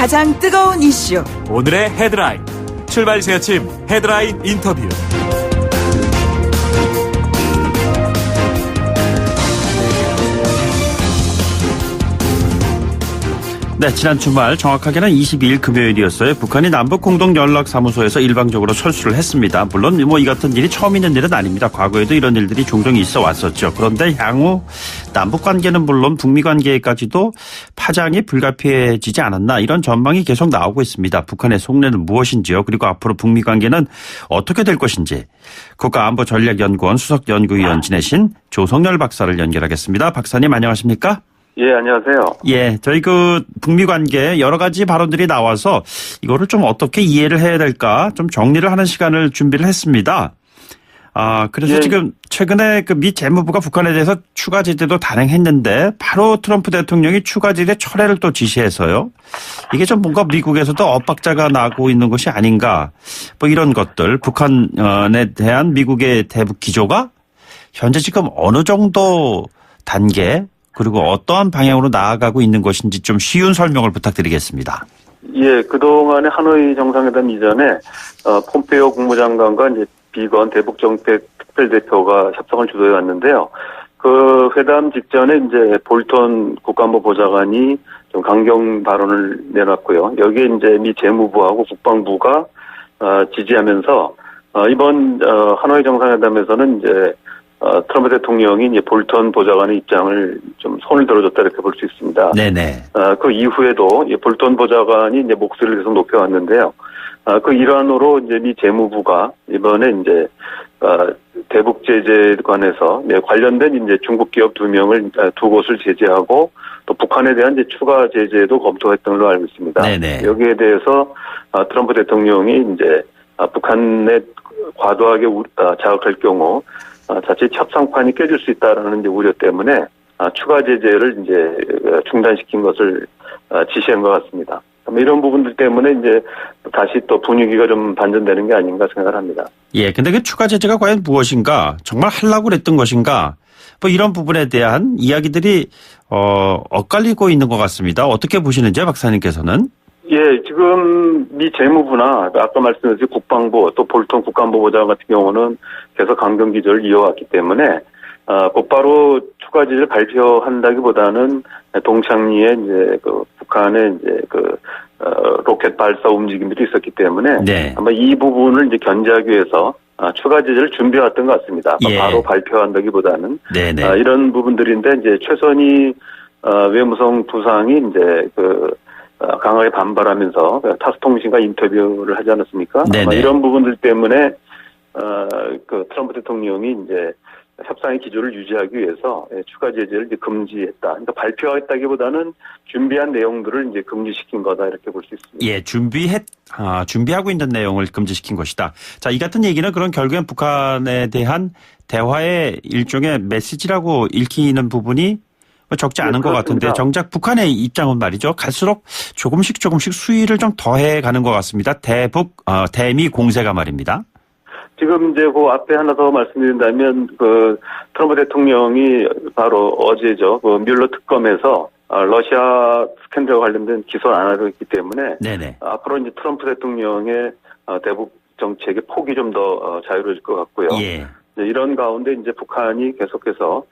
가장 뜨거운 이슈. 오늘의 헤드라인. 출발 새 아침 헤드라인 인터뷰. 네, 지난 주말 정확하게는 22일 금요일이었어요. 북한이 남북공동연락사무소에서 일방적으로 철수를 했습니다. 물론 이 같은 일이 처음 있는 일은 아닙니다. 과거에도 이런 일들이 종종 있어 왔었죠. 그런데 향후 남북관계는 물론 북미관계까지도 파장이 불가피해지지 않았나, 이런 전망이 계속 나오고 있습니다. 북한의 속내는 무엇인지요? 그리고 앞으로 북미관계는 어떻게 될 것인지 국가안보전략연구원 수석연구위원 지내신 조성열 박사를 연결하겠습니다. 박사님 안녕하십니까? 예, 안녕하세요. 예, 저희 북미 관계 여러 가지 발언들이 나와서 이거를 좀 어떻게 이해를 해야 될까 좀 정리를 하는 시간을 준비를 했습니다. 그래서 예. 지금 최근에 미 재무부가 북한에 대해서 추가 제재도 단행했는데 바로 트럼프 대통령이 추가 제재 철회를 또 지시해서요. 이게 좀 뭔가 미국에서도 엇박자가 나고 있는 것이 아닌가, 이런 것들, 북한에 대한 미국의 대북 기조가 현재 지금 어느 정도 단계, 그리고 어떠한 방향으로 나아가고 있는 것인지 좀 쉬운 설명을 부탁드리겠습니다. 예, 그동안에 하노이 정상회담 이전에 폼페이오 국무장관과 이제 비건 대북정책 특별대표가 협상을 주도해 왔는데요. 그 회담 직전에 이제 볼턴 국가안보보좌관이 좀 강경 발언을 내놨고요. 여기에 이제 미 재무부하고 국방부가 지지하면서 이번 하노이 정상회담에서는 이제 트럼프 대통령이 이제 볼턴 보좌관의 입장을 좀 손을 들어줬다, 이렇게 볼 수 있습니다. 네네. 그 이후에도 볼턴 보좌관이 이제 목소리를 계속 높여왔는데요. 그 일환으로 이제 미 재무부가 이번에 이제 대북 제재에 관해서 관련된 이제 중국 기업 두 곳을 제재하고 또 북한에 대한 이제 추가 제재도 검토했던 걸로 알고 있습니다. 네네. 여기에 대해서 트럼프 대통령이 이제 북한에 과도하게 자극할 경우 자칫 협상판이 깨질 수 있다라는 이제 우려 때문에 추가 제재를 이제 중단시킨 것을 지시한 것 같습니다. 이런 부분들 때문에 이제 다시 또 분위기가 좀 반전되는 게 아닌가 생각을 합니다. 예, 근데 그 추가 제재가 과연 무엇인가, 정말 하려고 그랬던 것인가, 이런 부분에 대한 이야기들이 엇갈리고 있는 것 같습니다. 어떻게 보시는지요, 박사님께서는? 예, 지금 미 재무부나 아까 말씀드린 국방부 또 볼턴 국가안보보좌관 같은 경우는 계속 강경 기조를 이어왔기 때문에 곧바로 추가 제재를 발표한다기보다는 동창리에 이제 북한의 이제 로켓 발사 움직임들이 있었기 때문에 네. 아마 이 부분을 이제 견제하기 위해서 추가 제재를 준비해왔던 것 같습니다. 예. 바로 발표한다기보다는 네네. 이런 부분들인데 이제 최선희 외무성 부상이 이제 강하게 반발하면서 타스통신과 인터뷰를 하지 않았습니까? 아마 이런 부분들 때문에 트럼프 대통령이 이제 협상의 기조를 유지하기 위해서 추가 제재를 이제 금지했다. 그러니까 발표했다기보다는 준비한 내용들을 이제 금지시킨 거다, 이렇게 볼 수 있습니다. 예, 준비하고 있는 내용을 금지시킨 것이다. 자, 이 같은 얘기는 그럼 결국엔 북한에 대한 대화의 일종의 메시지라고 읽히는 부분이 적지 않은 것 같은데, 정작 북한의 입장은 말이죠, 갈수록 조금씩 수위를 좀 더해 가는 것 같습니다. 대미 공세가 말입니다. 지금 이제 그 앞에 하나 더 말씀드린다면 트럼프 대통령이 바로 어제죠, 뮬러 특검에서 러시아 스캔들과 관련된 기소를 안 하고 있기 때문에 네네. 앞으로 이제 트럼프 대통령의 대북 정책의 폭이 좀 더 자유로워질 것 같고요. 예. 이런 가운데 이제 북한이 계속해서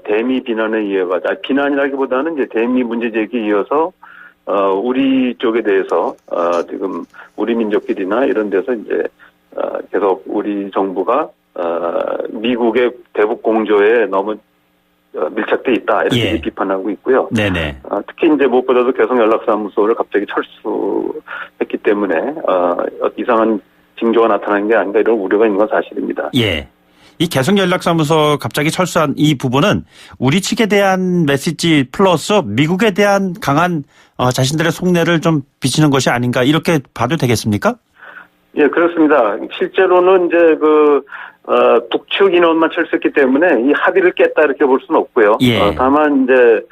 대미 비난에 이어가자, 비난이라기보다는 이제 대미 문제 제기에 이어서 우리 쪽에 대해서 지금 우리 민족끼리나 이런 데서 이제 계속 우리 정부가 미국의 대북 공조에 너무 밀착돼 있다, 이렇게 예. 비판하고 있고요. 네네. 특히 이제 무엇보다도 개성연락사무소를 갑자기 철수했기 때문에 이상한 징조가 나타나는 게 아닌가, 이런 우려가 있는 건 사실입니다. 예. 이 개성연락사무소 갑자기 철수한 이 부분은 우리 측에 대한 메시지 플러스 미국에 대한 강한 자신들의 속내를 좀 비치는 것이 아닌가, 이렇게 봐도 되겠습니까? 예, 그렇습니다. 실제로는 이제 북측 인원만 철수했기 때문에 이 합의를 깼다, 이렇게 볼 수는 없고요. 예. 다만 이제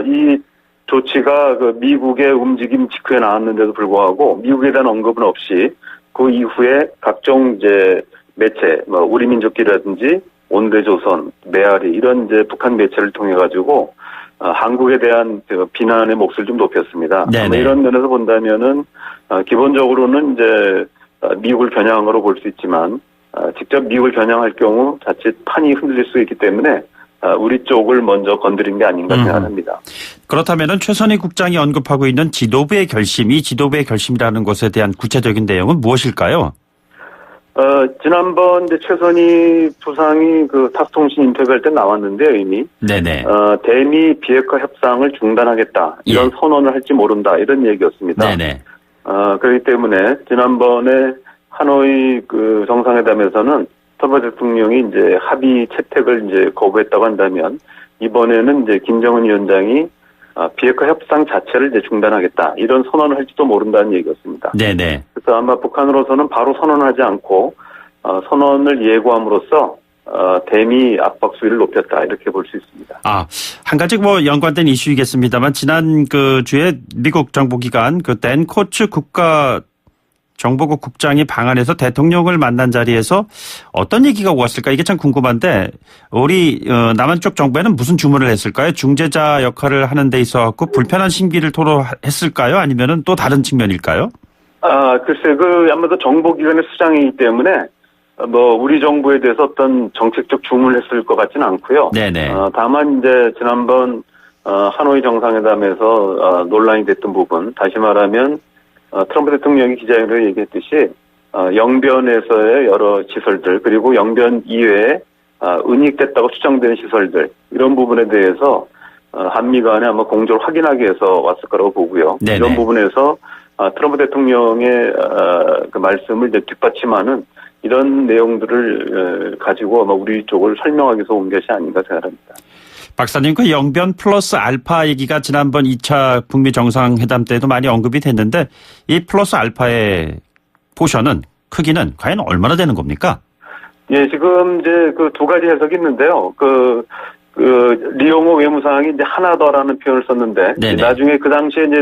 이 조치가 미국의 움직임 직후에 나왔는데도 불구하고 미국에 대한 언급은 없이 그 이후에 각종 이제 매체, 우리민족기라든지 온대조선, 메아리, 이런 이제 북한 매체를 통해 가지고 한국에 대한 비난의 몫을 좀 높였습니다. 네네. 이런 면에서 본다면은 기본적으로는 이제 미국을 겨냥으로 볼 수 있지만 직접 미국을 겨냥할 경우 자칫 판이 흔들릴 수 있기 때문에 우리 쪽을 먼저 건드린 게 아닌가 생각합니다. 그렇다면은 최선희 국장이 언급하고 있는 지도부의 결심, 이 지도부의 결심이라는 것에 대한 구체적인 내용은 무엇일까요? 지난번 이제 최선희 부상이 그 타스통신 인터뷰할 때 나왔는데요, 이미. 네네. 대미 비핵화 협상을 중단하겠다. 이런 선언을 할지 모른다. 이런 얘기였습니다. 네네. 그렇기 때문에 지난번에 하노이 그 정상회담에서는 트럼프 대통령이 이제 합의 채택을 이제 거부했다고 한다면 이번에는 이제 김정은 위원장이 비핵화 협상 자체를 이제 중단하겠다. 이런 선언을 할지도 모른다는 얘기였습니다. 네네. 그래서 아마 북한으로서는 바로 선언하지 않고 선언을 예고함으로써 대미 압박 수위를 높였다 이렇게 볼 수 있습니다. 한 가지 뭐 연관된 이슈이겠습니다만 지난 그 주에 미국 정보기관 그 댄 코츠 국가정보국 국장이 방한해서 대통령을 만난 자리에서 어떤 얘기가 오갔을까 이게 참 궁금한데 우리 남한 쪽 정부에는 무슨 주문을 했을까요? 중재자 역할을 하는 데 있어 갖고 불편한 심기를 토로했을까요? 아니면은 또 다른 측면일까요? 글쎄 아무래도 정보기관의 수장이기 때문에 우리 정부에 대해서 어떤 정책적 주문을 했을 것 같지는 않고요. 네네. 다만 이제 지난번 하노이 정상회담에서 논란이 됐던 부분, 다시 말하면 트럼프 대통령이 기자회견에 얘기했듯이 영변에서의 여러 시설들 그리고 영변 이외에 은닉됐다고 추정되는 시설들 이런 부분에 대해서 한미 간에 아마 공조를 확인하기 위해서 왔을 거라고 보고요. 네네. 이런 부분에서 트럼프 대통령의 그 말씀을 이제 뒷받침하는 이런 내용들을 가지고 아마 우리 쪽을 설명하기 위해서 온 것이 아닌가 생각합니다. 박사님, 그 영변 플러스 알파 얘기가 지난번 2차 북미 정상회담 때도 많이 언급이 됐는데 이 플러스 알파의 포션은 크기는 과연 얼마나 되는 겁니까? 예, 지금 이제 그 두 가지 해석이 있는데요. 리용호 외무상이 이제 하나 더라는 표현을 썼는데 네네. 나중에 그 당시에 이제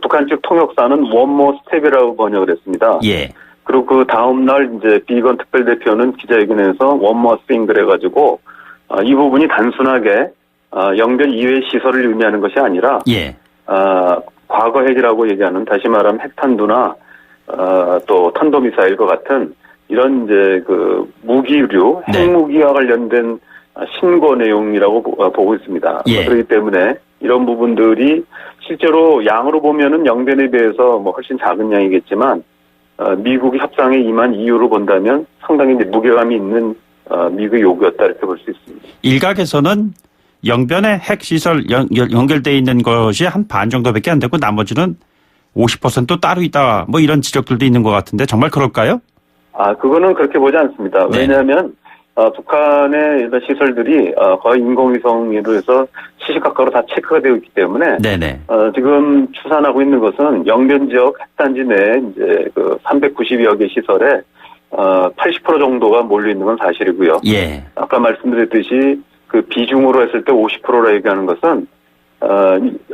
북한 측 통역사는 원모 스텝이라고 번역을 했습니다. 예. 그리고 그 다음 날 이제 비건 특별대표는 기자회견에서 원모 스윙 그래가지고 이 부분이 단순하게 영변 이외의 시설을 의미하는 것이 아니라 과거 핵이라고 얘기하는 다시 말하면 핵탄두나 또 탄도미사일과 같은 이런 이제 그 무기류 핵무기와 관련된 신고 내용이라고 보고 있습니다. 그렇기 때문에 이런 부분들이 실제로 양으로 보면은 영변에 비해서 훨씬 작은 양이겠지만 미국이 협상에 임한 이유로 본다면 상당히 이제 무게감이 있는 미국의 요구였다 이렇게 볼 수 있습니다. 일각에서는 영변에 핵시설 연결되어 있는 것이 한 반 정도밖에 안 되고 나머지는 50% 따로 있다 뭐 이런 지적들도 있는 것 같은데 정말 그럴까요? 그거는 그렇게 보지 않습니다. 네. 왜냐하면 북한의 이런 시설들이 거의 인공위성으로 해서 시시각각으로 다 체크가 되어 있기 때문에 네네. 지금 추산하고 있는 것은 영변 지역 핵단지 내에 이제 그 390여 개 시설에 80% 정도가 몰려 있는 건 사실이고요. 예. 아까 말씀드렸듯이 그 비중으로 했을 때 50%라 얘기하는 것은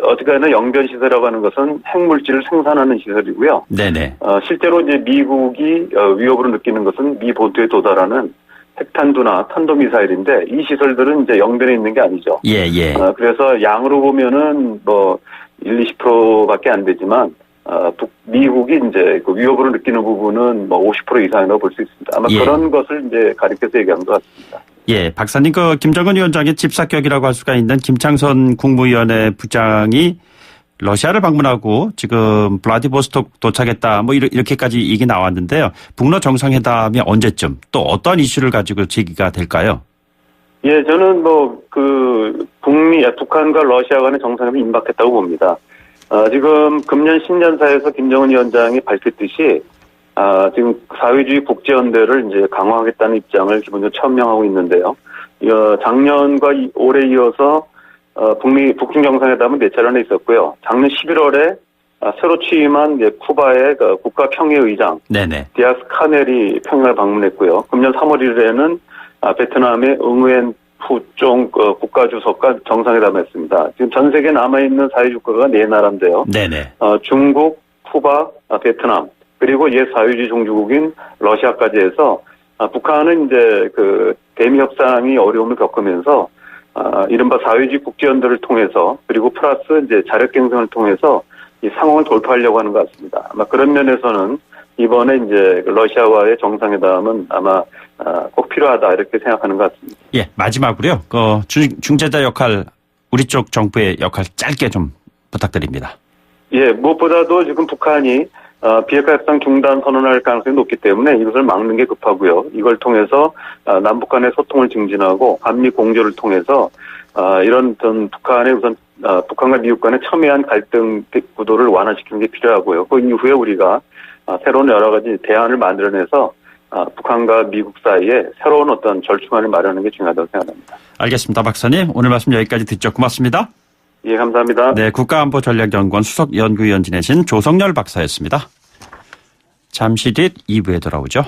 어쨌거나 영변 시설이라고 하는 것은 핵물질을 생산하는 시설이고요. 네네. 실제로 이제 미국이 위협으로 느끼는 것은 미 본토에 도달하는 핵탄두나 탄도미사일인데 이 시설들은 이제 영변에 있는 게 아니죠. 예. 그래서 양으로 보면은 1, 20%밖에 안 되지만 미국이 이제 그 위협으로 느끼는 부분은 50% 이상이라고 볼 수 있습니다. 아마 그런 것을 이제 가리켜서 얘기한 것 같습니다. 예, 박사님, 그 김정은 위원장의 집사격이라고 할 수가 있는 김창선 국무위원회 부장이 러시아를 방문하고 지금 블라디보스톡 도착했다 뭐 이렇게까지 얘기 나왔는데요. 북러 정상회담이 언제쯤 또 어떤 이슈를 가지고 제기가 될까요? 예, 저는 북한과 러시아 간의 정상회담이 임박했다고 봅니다. 지금 금년 신년사에서 김정은 위원장이 밝혔듯이 지금 사회주의 국제연대를 이제 강화하겠다는 입장을 기본적으로 천명하고 있는데요. 작년과 올해 이어서 북중 정상회담은 4차례나 있었고요. 작년 11월에 새로 취임한 쿠바의 국가평의의장 디아스 카넬이 평양을 방문했고요. 금년 3월 1일에는 베트남의 응우엔 푸종 국가주석과 정상회담했습니다. 지금 전 세계에 남아있는 사회주국가가 4나라인데요. 중국, 쿠바, 베트남 그리고 옛 사회주의 종주국인 러시아까지 해서 북한은 이제 그 대미 협상이 어려움을 겪으면서 이른바 사회주의 국제연대를 통해서 그리고 플러스 이제 자력갱생을 통해서 이 상황을 돌파하려고 하는 것 같습니다. 아마 그런 면에서는 이번에 이제 러시아와의 정상회담은 아마 꼭 필요하다 이렇게 생각하는 것 같습니다. 예, 마지막으로요. 중재자 역할, 우리 쪽 정부의 역할 짧게 좀 부탁드립니다. 예, 무엇보다도 지금 북한이 비핵화 협상 중단 선언할 가능성이 높기 때문에 이것을 막는 게 급하고요. 이걸 통해서 남북 간의 소통을 증진하고 한미 공조를 통해서 이런 북한의 우선 북한과 미국 간의 첨예한 갈등 구도를 완화시키는 게 필요하고요. 그 이후에 우리가 새로운 여러 가지 대안을 만들어내서 북한과 미국 사이에 새로운 어떤 절충안을 마련하는 게 중요하다고 생각합니다. 알겠습니다. 박사님, 오늘 말씀 여기까지 듣죠. 고맙습니다. 예, 감사합니다. 네, 국가안보전략연구원 수석연구위원 지내신 조성열 박사였습니다. 잠시 뒤 2부에 돌아오죠.